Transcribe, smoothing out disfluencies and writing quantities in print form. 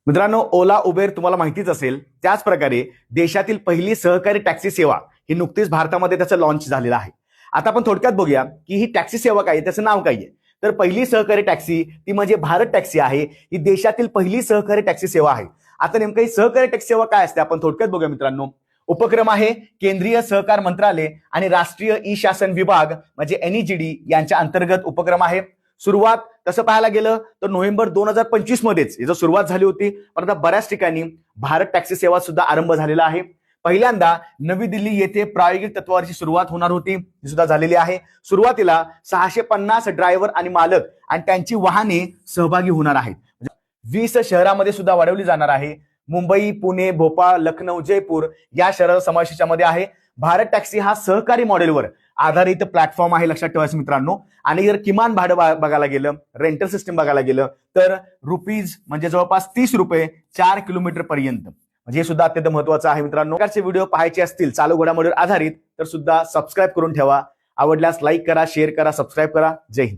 मित्रांनो, ओला उबेर तुम्हाला माहितीच असेल. त्याच प्रकारे देशातील पहिली सहकारी टॅक्सी सेवा ही नुकतीच भारतामध्ये त्याचं लॉन्च झालेलं आहे. आता आपण थोडक्यात बघूया की ही टॅक्सी सेवा काय आहे, त्याचं नाव काय आहे. तर पहिली सहकारी टॅक्सी ती म्हणजे भारत टॅक्सी आहे. ही देशातील पहिली सहकारी टॅक्सी सेवा आहे. आता नेमकं ही सहकारी टॅक्सी सेवा काय असते आपण थोडक्यात बघूया मित्रांनो. उपक्रम आहे केंद्रीय सहकार मंत्रालय आणि राष्ट्रीय ई शासन विभाग म्हणजे NEGD यांच्या अंतर्गत उपक्रम आहे. सुरुवात तसं पाहायला गेलं तर नोव्हेंबर 2025 मध्येच याची सुरुवात झाली होती. पण आता बऱ्याच ठिकाणी भारत टॅक्सी सेवा सुद्धा आरंभ झालेला आहे. पहिल्यांदा नवी दिल्ली येथे प्रायोगिक तत्वावरची सुरुवात होणार होती, ही सुद्धा झालेली आहे. सुरुवातीला 650 ड्रायव्हर आणि मालक आणि त्यांची वाहने सहभागी होणार आहेत. 20 शहरामध्ये सुद्धा वाढवली जाणार आहे. मुंबई, पुणे, भोपाळ, लखनौ, जयपूर या शहराचा समावेश याच्यामध्ये आहे. भारत टॅक्सी हा सहकारी मॉडेलवर आधारित प्लॅटफॉर्म आहे, लक्षात ठेवायचं मित्रांनो. आणि जर किमान भाडं बघायला गेलं, रेंटल सिस्टम बघायला गेलं तर रुपीज म्हणजे जवळपास 30 रुपये 4 किलोमीटर पर्यंत, म्हणजे हे सुद्धा अत्यंत महत्वाचं आहे मित्रांनो. प्रकारचे व्हिडिओ पाहायचे असतील चालू घडामोडीवर आधारित तर सुद्धा सबस्क्राईब करून ठेवा. आवडल्यास लाईक करा, शेअर करा, सबस्क्राईब करा. जय हिंद.